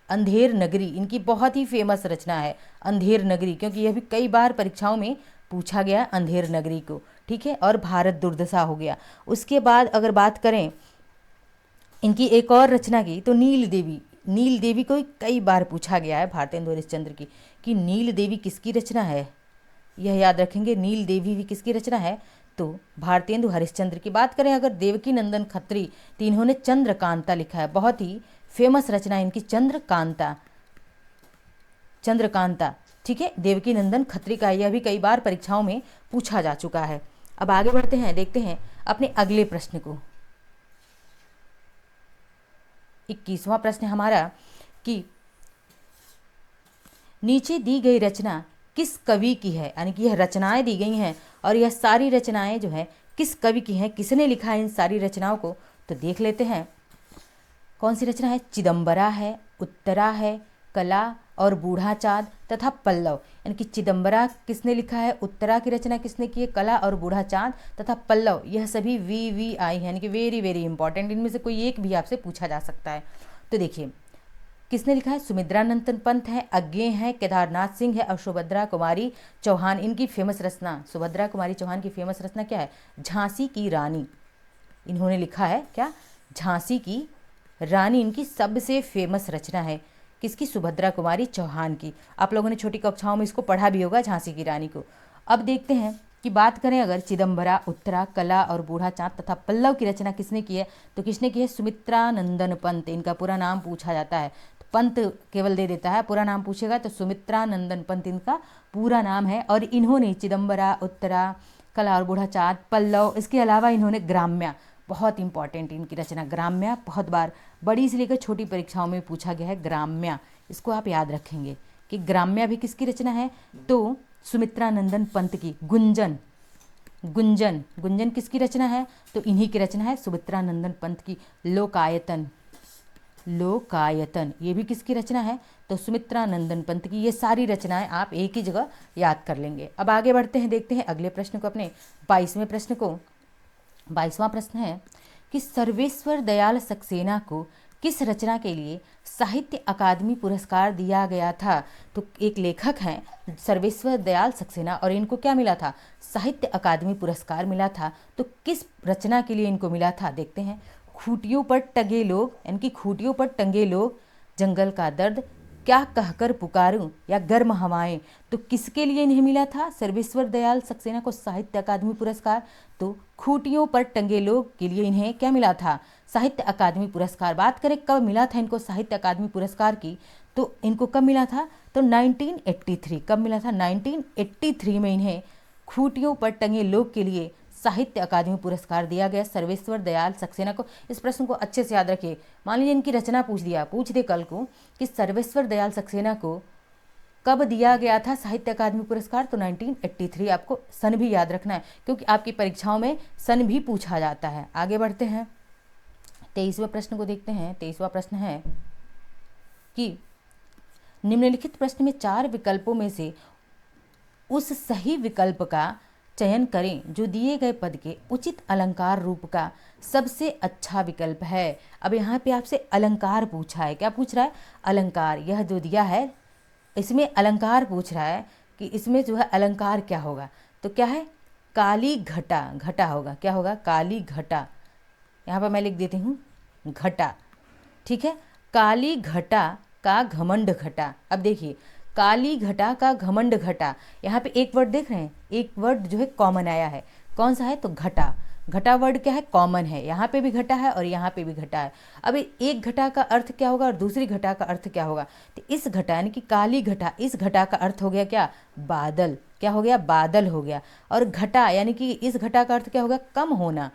अंधेर नगरी इनकी बहुत ही फेमस रचना है, अंधेर नगरी, क्योंकि यह भी कई बार परीक्षाओं में पूछा गया है अंधेर नगरी को। ठीक है, और भारत दुर्दशा हो गया। उसके बाद अगर बात करें इनकी एक और रचना की, तो नील देवी। नील देवी को कई बार पूछा गया है भारतेंदु हरिश्चंद्र की कि नील देवी किसकी रचना है, यह याद रखेंगे, नील देवी भी किसकी रचना है, तो भारतेंदु हरिश्चंद्र की। बात करें अगर देवकी नंदन खत्री, तो इन्होंने चंद्रकांता लिखा है, बहुत ही फेमस रचना इनकी चंद्रकांता। चंद्रकांता, ठीक है, देवकी नंदन खत्री का। यह भी कई बार परीक्षाओं में पूछा जा चुका है। अब आगे बढ़ते हैं, देखते हैं अपने अगले प्रश्न को। 21वां प्रश्न हमारा कि नीचे दी गई रचना किस कवि की है। यानी कि यह रचनाएं दी गई हैं और यह सारी रचनाएं जो है किस कवि की हैं, किसने लिखा है इन सारी रचनाओं को, तो देख लेते हैं कौन सी रचना है। चिदम्बरा है, उत्तरा है, कला और बूढ़ा चाँद तथा पल्लव। यानी कि चिदम्बरा किसने लिखा है, उत्तरा की रचना किसने की है, कला और बूढ़ा चाँद तथा पल्लव, यह सभी VVI है, यानी कि वेरी वेरी इंपॉर्टेंट। इनमें से कोई एक भी आपसे पूछा जा सकता है। तो देखिए किसने लिखा है, सुमित्रानंदन पंत है, अज्ञे हैं, केदारनाथ सिंह है और सुभद्रा कुमारी चौहान। इनकी फेमस रचना, सुभद्रा कुमारी चौहान की फेमस रचना क्या है, झांसी की रानी। इन्होंने लिखा है क्या, झांसी की रानी इनकी सबसे फेमस रचना है। किसकी, सुभद्रा कुमारी चौहान की। आप लोगों ने छोटी कक्षाओं में इसको पढ़ा भी होगा, झांसी की रानी को। अब देखते हैं कि बात करें अगर चिदम्बरा, उत्तरा, कला और बूढ़ा चाँद तथा पल्लव की रचना किसने की है, तो किसने की है, सुमित्रानंदन पंत। इनका पूरा नाम पूछा जाता है, तो पंत केवल दे देता है, पूरा नाम पूछेगा तो सुमित्रानंदन पंत इनका पूरा नाम है। और इन्होंने चिदम्बरा, उत्तरा, कला और बूढ़ा चाँद, पल्लव, इसके अलावा इन्होंने ग्राम्या, बहुत इंपॉर्टेंट इनकी रचना ग्राम्या, बहुत बार बड़ी से लेकर छोटी परीक्षाओं में पूछा गया है ग्राम्या। इसको आप याद रखेंगे कि ग्राम्या भी किसकी रचना है, तो सुमित्रानंदन पंत की गुंजन। गुंजन, गुंजन किसकी रचना है? तो इन्हीं की रचना है, सुमित्रानंदन पंत की। लोकायतन, लोकायतन ये भी किसकी रचना है? तो सुमित्रानंदन पंत की। ये सारी रचनाएं आप एक ही जगह याद कर लेंगे। अब आगे बढ़ते हैं, देखते हैं अगले प्रश्न को, अपने 22वें प्रश्न को। 22वां प्रश्न है कि सर्वेश्वर दयाल सक्सेना को किस रचना के लिए साहित्य अकादमी पुरस्कार दिया गया था? तो एक लेखक हैं सर्वेश्वर दयाल सक्सेना और इनको क्या मिला था? साहित्य अकादमी पुरस्कार मिला था। तो किस रचना के लिए इनको मिला था? देखते हैं। खूंटियों पर टंगे लोग, यानी खूंटियों पर टंगे लोग, जंगल का दर्द, क्या कहकर पुकारूं, या गर्म हवाएं। तो किसके लिए इन्हें मिला था सर्वेश्वर दयाल सक्सेना को साहित्य अकादमी पुरस्कार? तो खूंटियों पर टंगे लोग के लिए इन्हें क्या मिला था? साहित्य अकादमी पुरस्कार। बात करें कब मिला था इनको साहित्य अकादमी पुरस्कार की, तो इनको कब मिला था? तो 1983। कब मिला था? 1983 में इन्हें खूंटियों पर टंगे लोग के लिए साहित्य अकादमी पुरस्कार दिया गया सर्वेश्वर दयाल सक्सेना को। इस प्रश्न को अच्छे से याद रखिए। मान लीजिए इनकी रचना पूछ दे कल को कि सर्वेश्वर दयाल सक्सेना को कब दिया गया था साहित्य अकादमी पुरस्कार, तो 1983। आपको सन भी याद रखना है क्योंकि आपकी परीक्षाओं में सन भी पूछा जाता है। आगे बढ़ते हैं, 23वें प्रश्न को देखते हैं। 23वां प्रश्न है कि निम्नलिखित प्रश्न में 4 विकल्पों में से उस सही विकल्प का चयन करें जो दिए गए पद के उचित अलंकार रूप का सबसे अच्छा विकल्प है। अब यहाँ पे आपसे अलंकार पूछा है। क्या पूछ रहा है? अलंकार। यह जो दिया है इसमें अलंकार पूछ रहा है कि इसमें जो है अलंकार क्या होगा। तो क्या है? काली घटा, घटा होगा। क्या होगा? काली घटा। यहाँ पर मैं लिख देती हूँ घटा, ठीक है। काली घटा का घमंड घटा। अब देखिए, काली घटा का घमंड घटा, यहाँ पे एक वर्ड देख रहे हैं, एक वर्ड जो है कॉमन आया है। कौन सा है? तो घटा। घटा वर्ड क्या है? कॉमन है। यहाँ पे भी घटा है और यहाँ पे भी घटा है। अब एक घटा का अर्थ क्या होगा और दूसरी घटा का अर्थ क्या होगा? तो इस घटा यानी कि काली घटा, इस घटा का अर्थ हो गया क्या? बादल। क्या हो गया? बादल हो गया। और घटा यानी कि इस घटा का अर्थ क्या होगा? कम होना।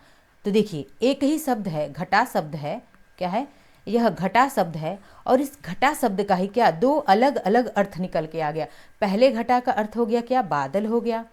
तो देखिए, एक ही शब्द है, घटा शब्द है। क्या है? यह घटा शब्द है और इस घटा शब्द का ही क्या 2 अलग अलग अर्थ निकल के आ गया। पहले घटा का अर्थ हो गया क्या? बादल हो गया।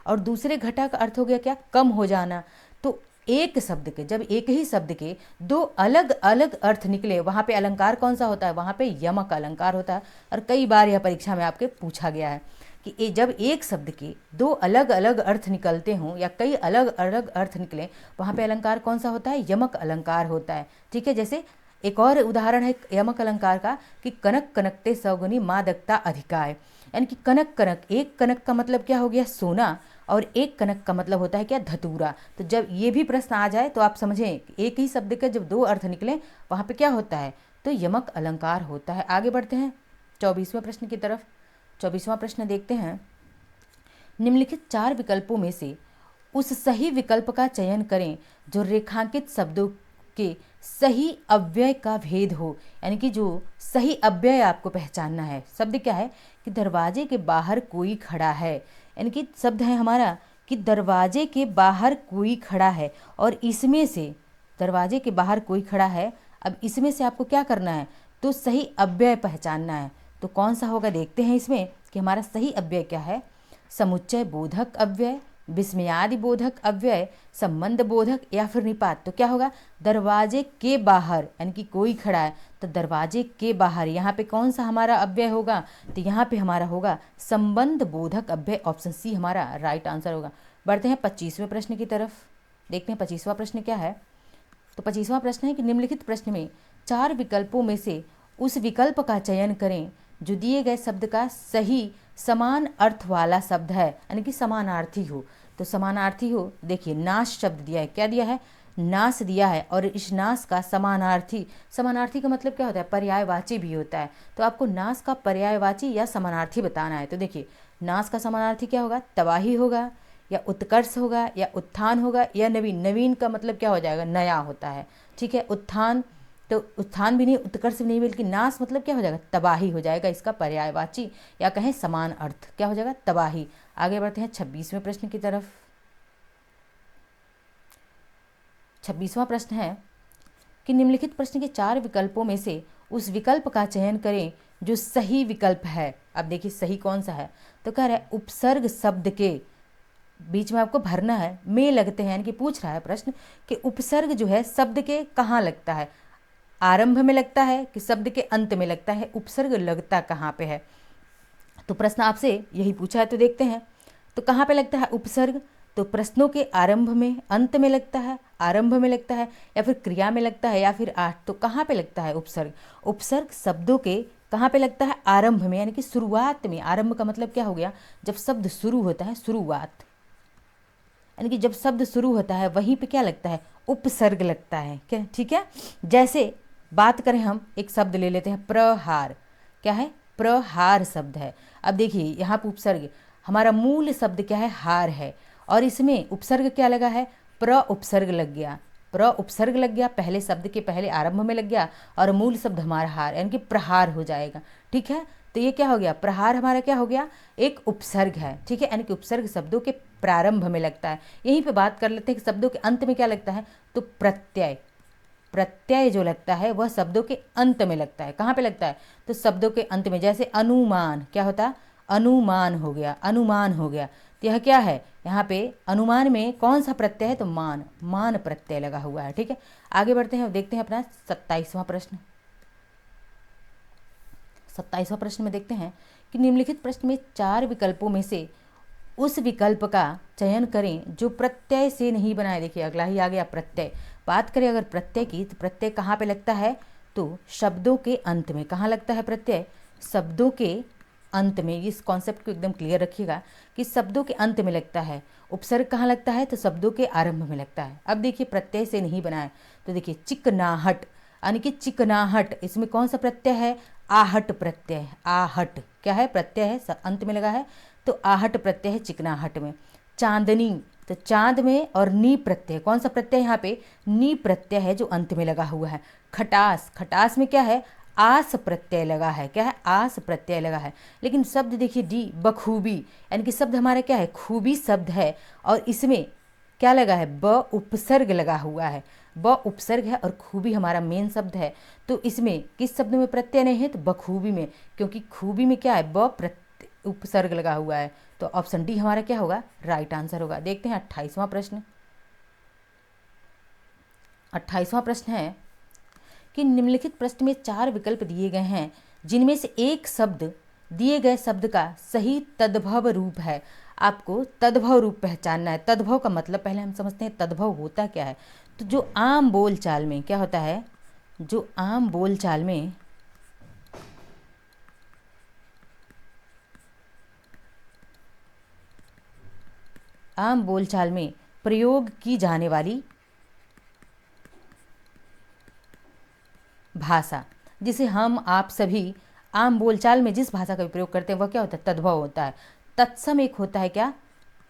और दूसरे घटा का अर्थ हो गया क्या? कम हो जाना। तो एक शब्द के, जब एक ही शब्द के 2 अलग अलग अर्थ निकले, वहाँ पे अलंकार कौन सा होता है? वहाँ पे यमक अलंकार होता है। और कई बार यह परीक्षा में आपके पूछा गया है कि जब एक शब्द के 2 अलग अलग अर्थ निकलते हों या कई अलग अलग अर्थ निकले, वहाँ पे अलंकार कौन सा होता है? यमक अलंकार होता है, ठीक है। जैसे एक और उदाहरण है यमक अलंकार का कि कनक कनकते सौगुनी मादकता अधिकाय, यानी कि कनक कनक, एक कनक का मतलब क्या हो गया? सोना, और एक कनक का मतलब होता है क्या? धतूरा। तो जब ये भी प्रश्न आ जाए तो आप समझें कि एक ही शब्द के जब 2 अर्थ निकले वहाँ पे क्या होता है? तो यमक अलंकार होता है। आगे बढ़ते हैं 24वें प्रश्न की तरफ। 24वां प्रश्न देखते हैं। निम्नलिखित 4 विकल्पों में से उस सही विकल्प का चयन करें जो रेखांकित शब्दों के सही अव्यय का भेद हो, यानी कि जो सही अव्यय आपको पहचानना है। शब्द क्या है? कि दरवाजे के बाहर कोई खड़ा है, यानी कि शब्द है हमारा कि दरवाजे के बाहर कोई खड़ा है, और इसमें से दरवाजे के बाहर कोई खड़ा है, अब इसमें से आपको क्या करना है? तो सही अव्यय पहचानना है। तो कौन सा होगा? देखते हैं इसमें कि हमारा सही अव्यय क्या है। समुच्चय बोधक अव्यय, विस्मयादि बोधक अव्यय, संबंध बोधक, या फिर निपात। तो क्या होगा? दरवाजे के बाहर, यानी कि कोई खड़ा है तो दरवाजे के बाहर, यहाँ पे कौन सा हमारा अव्यय होगा? तो यहाँ पे हमारा होगा संबंध बोधक अव्यय। ऑप्शन सी हमारा राइट आंसर होगा। बढ़ते हैं 25वें प्रश्न की तरफ। देखते हैं 25वां प्रश्न क्या है। तो 25वां प्रश्न है कि निम्नलिखित प्रश्न में 4 विकल्पों में से उस विकल्प का चयन करें जो दिए गए शब्द का सही समान अर्थ वाला शब्द है, यानी कि समानार्थी हो। तो समानार्थी हो, देखिए नाश शब्द दिया है। क्या दिया है? नाश दिया है। और इस नाश का समानार्थी, समानार्थी का मतलब क्या होता है? पर्यायवाची भी होता है। तो आपको नाश का पर्यायवाची या समानार्थी बताना है। तो देखिए, नाश का समानार्थी क्या होगा? तबाही होगा, या उत्कर्ष होगा, या उत्थान होगा, या नवीन। नवीन का मतलब क्या हो जाएगा? नया होता है, ठीक है। उत्थान, तो उत्थान भी नहीं, उत्कर्ष भी नहीं, बल्कि नाश मतलब क्या हो जाएगा? तबाही हो जाएगा। इसका पर्यायवाची या कहें समान अर्थ क्या हो जाएगा? तबाही। आगे बढ़ते हैं 26वें प्रश्न की तरफ। 26वां प्रश्न है कि निम्नलिखित प्रश्न के 4 विकल्पों में से उस विकल्प का चयन करें जो सही विकल्प है। अब देखिए सही कौन सा है? तो कह रहा है उपसर्ग शब्द के बीच में आपको भरना है, में लगते हैं, यानी कि पूछ रहा है प्रश्न कि उपसर्ग जो है शब्द के कहाँ लगता है, आरंभ में लगता है कि शब्द के अंत में लगता है, उपसर्ग लगता कहाँ पे है। तो प्रश्न आपसे यही पूछा है, तो देखते हैं। तो कहाँ पे लगता है उपसर्ग, तो प्रश्नों के आरंभ में, अंत में लगता है, आरंभ में लगता है, या फिर क्रिया में लगता है, या फिर आठ। तो कहाँ पे लगता है उपसर्ग, उपसर्ग शब्दों के कहाँ पे लगता है, आरंभ में, यानी कि शुरुआत में। आरंभ का मतलब क्या हो गया, जब शब्द शुरू होता है, शुरुआत, यानी कि जब शब्द शुरू होता है वहीं पे क्या लगता है, उपसर्ग लगता है। क्या, ठीक है। जैसे बात करें हम, एक शब्द ले लेते हैं प्रहार, क्या है, प्रहार शब्द है। अब देखिए यहाँ पे उपसर्ग, हमारा मूल शब्द क्या है, हार है, और इसमें उपसर्ग क्या लगा है, प्र उपसर्ग लग गया, प्र उपसर्ग लग गया, पहले शब्द के पहले आरंभ में लग गया, और मूल शब्द हमारा हार, यानी कि प्रहार हो जाएगा। ठीक है, तो ये क्या हो गया, प्रहार हमारा क्या हो गया, एक उपसर्ग है। ठीक है, यानी कि उपसर्ग शब्दों के प्रारंभ में लगता है। यहीं पे बात कर लेते हैं कि शब्दों के अंत में क्या लगता है, तो प्रत्यय, प्रत्यय जो लगता है वह शब्दों के अंत में लगता है। कहाँ पे लगता है, तो शब्दों के अंत में। जैसे अनुमान, क्या होता है, अनुमान हो गया, अनुमान हो गया। तो यह क्या है, यहाँ पे अनुमान में कौन सा प्रत्यय है, तो मान, मान प्रत्यय लगा हुआ है। ठीक है, आगे बढ़ते हैं, देखते हैं अपना 27वां प्रश्न। 27वां प्रश्न में देखते हैं कि निम्नलिखित प्रश्न में 4 विकल्पों में से उस विकल्प का चयन करें जो प्रत्यय से नहीं बना है। देखिए अगला ही आ गया प्रत्यय। बात करें अगर प्रत्यय की, तो प्रत्यय कहाँ पे लगता है, तो शब्दों के अंत में। कहाँ लगता है प्रत्यय, शब्दों के अंत में। इस कॉन्सेप्ट को एकदम क्लियर रखिएगा कि शब्दों के अंत में लगता है। उपसर्ग कहाँ लगता है, तो शब्दों के आरंभ में लगता है। अब देखिए प्रत्यय से नहीं बना है, तो देखिए चिकनाहट, यानी कि चिकनाहट, इसमें कौन सा प्रत्यय है, आहट प्रत्यय, आहट क्या है, प्रत्यय है, अंत में लगा है, तो आहट प्रत्यय है चिकनाहट में। चांदनी, तो चांद में, और नी प्रत्यय, कौन सा प्रत्यय यहाँ पे, नी प्रत्यय है जो अंत में लगा हुआ है। खटास, खटास में क्या है, आस प्रत्यय लगा है, क्या है, आस प्रत्यय लगा है। लेकिन शब्द देखिए डी, बखूबी, यानी कि शब्द हमारा क्या है, खूबी शब्द है, और इसमें क्या लगा है, ब उपसर्ग लगा हुआ है, ब उपसर्ग है, और खूबी हमारा मेन शब्द है। तो इसमें किस शब्द में प्रत्यय नहीं है, तो बखूबी में, क्योंकि खूबी में क्या है, ब प्रत्यय उपसर्ग लगा हुआ है। तो ऑप्शन डी हमारा क्या होगा, राइट आंसर होगा। देखते हैं 28वां प्रश्न। 28वां प्रश्न है कि निम्नलिखित प्रश्न में 4 विकल्प दिए गए हैं जिनमें से एक शब्द दिए गए शब्द का सही तद्भव रूप है। आपको तद्भव रूप पहचानना है। तद्भव का मतलब पहले हम समझते हैं तद्भव होता क्या है। तो जो आम बोलचाल में क्या होता है, जो आम बोलचाल में प्रयोग की जाने वाली भाषा, जिसे हम आप सभी आम बोलचाल में जिस भाषा का प्रयोग करते हैं वह क्या होता है, तद्भव होता है। तत्सम एक होता है, क्या,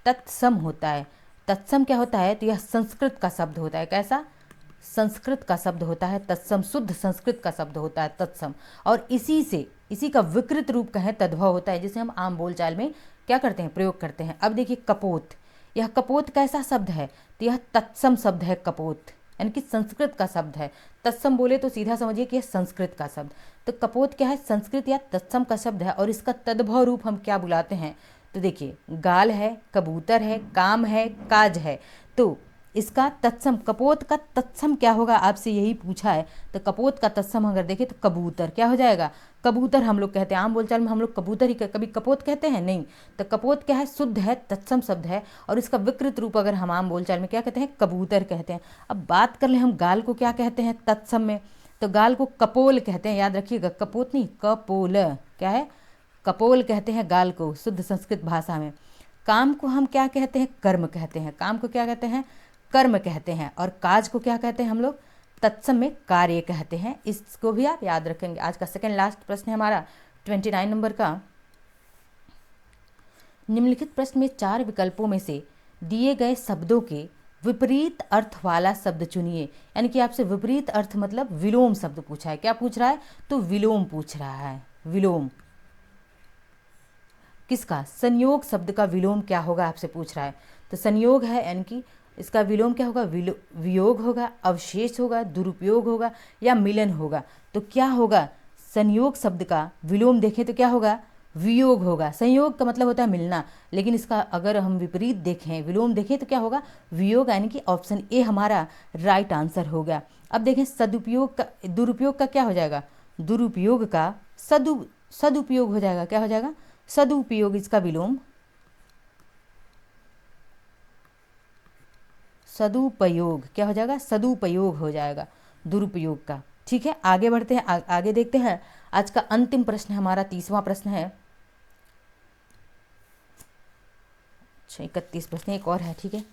तत्सम होता है। तत्सम क्या होता है, तो यह संस्कृत का शब्द होता है। कैसा, संस्कृत का शब्द होता है तत्सम, शुद्ध संस्कृत का शब्द होता है तत्सम। और इसी का विकृत रूप कहें तद्भव होता है, जिसे हम आम बोलचाल में क्या करते हैं, प्रयोग करते हैं। अब देखिए कपोत, यह कपोत कैसा शब्द है, तो यह तत्सम शब्द है कपोत, यानी कि संस्कृत का शब्द है। तत्सम बोले तो सीधा समझिए कि यह संस्कृत का शब्द। तो कपोत क्या है, संस्कृत या तत्सम का शब्द है। और इसका तद्भव रूप हम क्या बुलाते हैं, तो देखिए गाल है, कबूतर है, काम है, काज है। तो इसका तत्सम, कपोत का तत्सम क्या होगा, आपसे यही पूछा है। तो कपोत का तत्सम अगर देखें तो कबूतर क्या हो जाएगा, कबूतर हम लोग कहते हैं। आम बोलचाल में हम लोग कबूतर ही, कभी कपोत कहते हैं नहीं। तो कपोत क्या है, शुद्ध है, तत्सम शब्द है। और इसका विकृत रूप अगर हम आम बोलचाल में क्या कहते हैं, कबूतर कहते हैं। अब बात कर ले हम गाल को क्या कहते हैं तत्सम में, तो गाल को कपोल कहते हैं। याद रखिएगा, कपोत नहीं, कपोल, क्या है, कपोल कहते हैं गाल को शुद्ध संस्कृत भाषा में। काम को हम क्या कहते हैं, कर्म कहते हैं। काम को क्या कहते हैं, कर्म कहते हैं। और काज को क्या कहते हैं हम लोग, तत्सम में कार्य कहते हैं। इसको भी आप याद रखेंगे। आज का सेकंड लास्ट प्रश्न है हमारा 29 नंबर का। निम्नलिखित प्रश्न में 4 विकल्पों में से दिए गए शब्दों के विपरीत अर्थ वाला शब्द चुनिए। यानी कि आपसे विपरीत अर्थ मतलब विलोम शब्द पूछा है। क्या पूछ रहा है, तो विलोम पूछ रहा है। विलोम किसका, संयोग शब्द का विलोम क्या होगा आपसे पूछ रहा है। तो संयोग है, यानी कि इसका विलोम क्या होगा, वियोग होगा, अवशेष होगा, दुरुपयोग होगा, या मिलन होगा। तो क्या होगा, संयोग शब्द का विलोम देखें तो क्या होगा, वियोग होगा। संयोग का मतलब होता है मिलना, लेकिन इसका अगर हम विपरीत देखें, विलोम देखें तो क्या होगा, वियोग, यानी कि ऑप्शन ए हमारा राइट आंसर हो गया। अब देखें सदुपयोग का, दुरुपयोग का क्या हो जाएगा, दुरुपयोग का सदुपयोग हो जाएगा। क्या हो जाएगा, सदुपयोग, इसका विलोम सदुपयोग। क्या हो जाएगा, सदुपयोग हो जाएगा दुरुपयोग का। ठीक है, आगे बढ़ते हैं, आगे देखते हैं। आज का अंतिम प्रश्न हमारा 30वां प्रश्न है। अच्छा 31 प्रश्न, एक और है। ठीक है,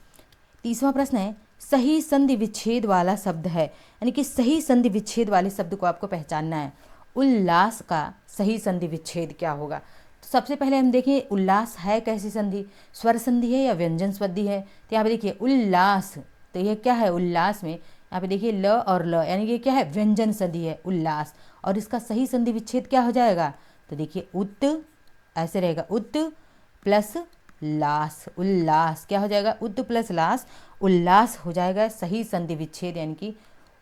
30वां प्रश्न है, सही संधि विच्छेद वाला शब्द है, यानी कि सही संधि विच्छेद वाले शब्द को आपको पहचानना है। उल्लास का सही संधि विच्छेद क्या होगा। तो सबसे पहले हम देखें उल्लास है कैसी संधि, स्वर संधि है या व्यंजन संधि है। तो यहाँ पे देखिए उल्लास, तो यह क्या है, उल्लास में यहाँ पे देखिए ल और ल, यानी कि क्या है, व्यंजन संधि है उल्लास, और इसका सही संधि विच्छेद क्या हो जाएगा। तो देखिए उत, ऐसे रहेगा, उत प्लस लास, उल्लास। क्या हो जाएगा, उत प्लस लास, उल्लास हो जाएगा सही संधि विच्छेद, यानी कि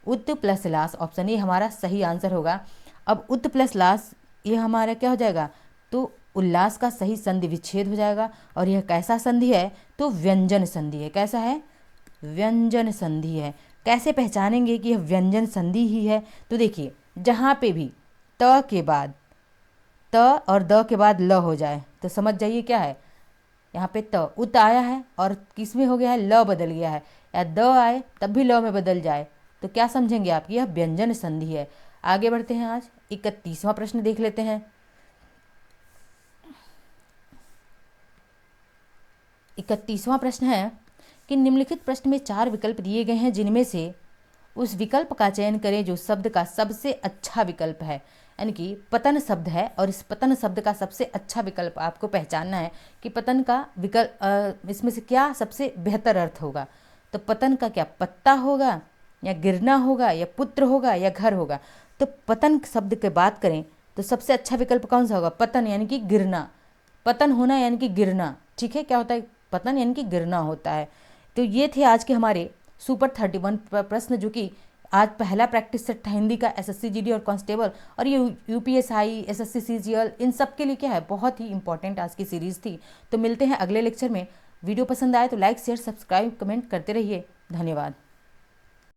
उत प्लस लास। ऑप्शन ए हमारा सही आंसर होगा। अब उत प्लस लास ये हमारा क्या हो जाएगा, तो उल्लास का सही संधि विच्छेद हो जाएगा। और यह कैसा संधि है, तो व्यंजन संधि है। कैसा है, व्यंजन संधि है। कैसे पहचानेंगे कि यह व्यंजन संधि ही है, तो देखिए जहाँ पे भी त के बाद, त और द के बाद ल हो जाए तो समझ जाइए क्या है, यहाँ पे त उत आया है और किस में हो गया है, ल बदल गया है, या द आए तब भी ल में बदल जाए तो क्या समझेंगे आप, यह व्यंजन संधि है। आगे बढ़ते हैं, आज 31वां प्रश्न देख लेते हैं। 31वां प्रश्न है कि निम्नलिखित प्रश्न में 4 विकल्प दिए गए हैं, जिनमें से उस विकल्प का चयन करें जो शब्द का सबसे अच्छा विकल्प है। यानी कि पतन शब्द है और इस पतन शब्द का सबसे अच्छा विकल्प आपको पहचानना है कि पतन का विकल्प इसमें से क्या सबसे बेहतर अर्थ होगा। तो पतन का क्या, पत्ता होगा या गिरना होगा या पुत्र होगा या घर होगा। तो पतन शब्द की बात करें तो सबसे अच्छा विकल्प कौन सा होगा, पतन यानी कि गिरना, पतन होना यानी कि गिरना। ठीक है, क्या होता है, पतन यानी कि गिरना होता है। तो ये थे आज के हमारे सुपर 31 प्रश्न, जो कि आज पहला प्रैक्टिस सेट था हिंदी का एसएससी जीडी और कांस्टेबल, और ये यूपीएसआई, एसएससी सीजीएल, इन सब के लिए क्या है, बहुत ही इंपॉर्टेंट आज की सीरीज़ थी। तो मिलते हैं अगले लेक्चर में। वीडियो पसंद आए तो लाइक शेयर सब्सक्राइब कमेंट करते रहिए। धन्यवाद।